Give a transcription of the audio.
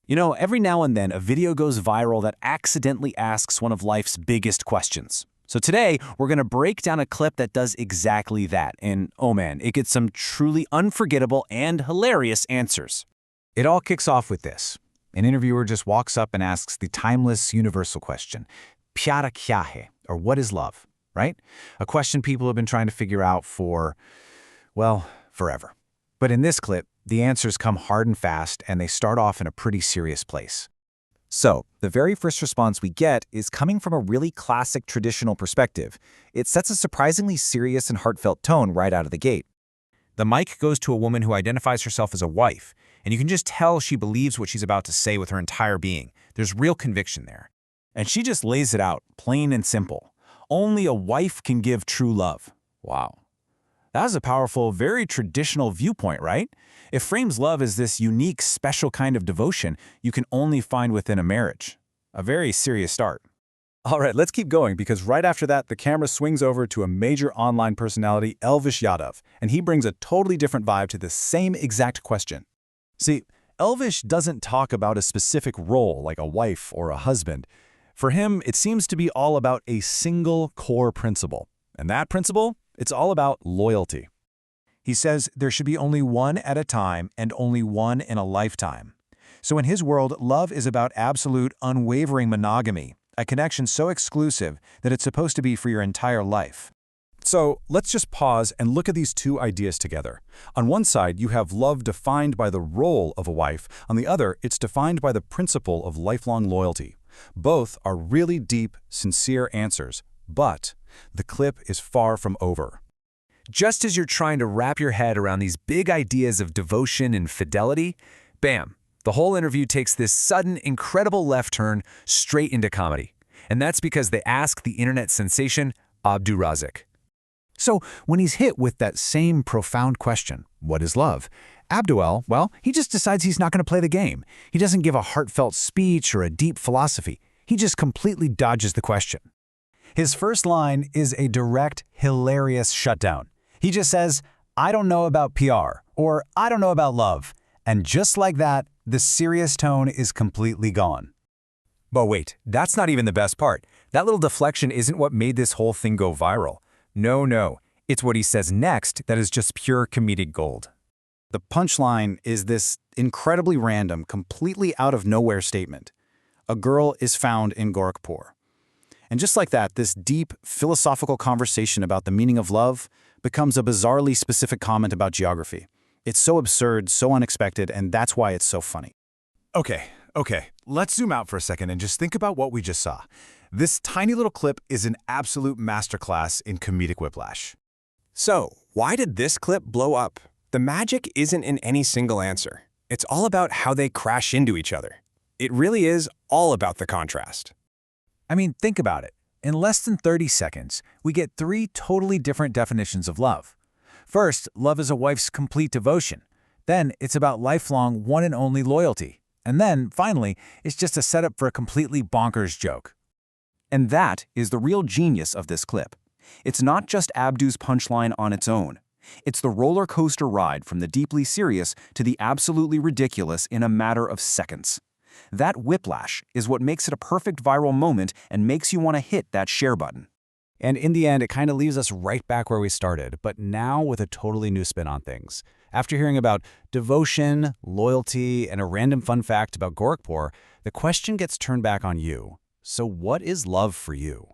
You know, every now and then a video goes viral that accidentally asks one of life's biggest questions. So today, we're going to break down a clip that does exactly that, and oh man, it gets some truly unforgettable and hilarious answers. It all kicks off with this. An interviewer just walks up and asks the timeless, universal question, "Pyara kya hai?" or "What is love?" Right? A question people have been trying to figure out for, well, forever. But in this clip, the answers come hard and fast, and they start off in a pretty serious place. So, the very first response we get is coming from a really classic traditional perspective. It sets a surprisingly serious and heartfelt tone right out of the gate. The mic goes to a woman who identifies herself as a wife, and you can just tell she believes what she's about to say with her entire being. There's real conviction there. And she just lays it out, plain and simple. Only a wife can give true love. Wow. That's a powerful, very traditional viewpoint, right? It frames love as this unique, special kind of devotion you can only find within a marriage. A very serious start. All right, let's keep going because right after that, the camera swings over to a major online personality, Elvish Yadav, and he brings a totally different vibe to the same exact question. See, Elvish doesn't talk about a specific role like a wife or a husband. For him, it seems to be all about a single core principle. And that principle? It's all about loyalty. He says there should be only one at a time and only one in a lifetime. So in his world, love is about absolute, unwavering monogamy, a connection so exclusive that it's supposed to be for your entire life. So let's just pause and look at these two ideas together. On one side, you have love defined by the role of a wife. On the other, it's defined by the principle of lifelong loyalty. Both are really deep, sincere answers, but the clip is far from over. Just as you're trying to wrap your head around these big ideas of devotion and fidelity, bam, the whole interview takes this sudden, incredible left turn straight into comedy. And that's because they ask the internet sensation, Abdurazik. So when he's hit with that same profound question, what is love? Abduel, well, he just decides he's not going to play the game. He doesn't give a heartfelt speech or a deep philosophy. He just completely dodges the question. His first line is a direct, hilarious shutdown. He just says, "I don't know about PR," or "I don't know about love." And just like that, the serious tone is completely gone. But wait, that's not even the best part. That little deflection isn't what made this whole thing go viral. No. It's what he says next that is just pure comedic gold. The punchline is this incredibly random, completely out-of-nowhere statement. A girl is found in Gorakhpur. And just like that, this deep, philosophical conversation about the meaning of love becomes a bizarrely specific comment about geography. It's so absurd, so unexpected, and that's why it's so funny. Okay, let's zoom out for a second and just think about what we just saw. This tiny little clip is an absolute masterclass in comedic whiplash. So, why did this clip blow up? The magic isn't in any single answer. It's all about how they crash into each other. It really is all about the contrast. I mean, think about it. In less than 30 seconds, we get three totally different definitions of love. First, love is a wife's complete devotion. Then, it's about lifelong one and only loyalty. And then, finally, it's just a setup for a completely bonkers joke. And that is the real genius of this clip. It's not just Abdu's punchline on its own. It's the roller coaster ride from the deeply serious to the absolutely ridiculous in a matter of seconds. That whiplash is what makes it a perfect viral moment and makes you want to hit that share button. And in the end, it kind of leaves us right back where we started, but now with a totally new spin on things. After hearing about devotion, loyalty, and a random fun fact about Gorakhpur, the question gets turned back on you. So what is love for you?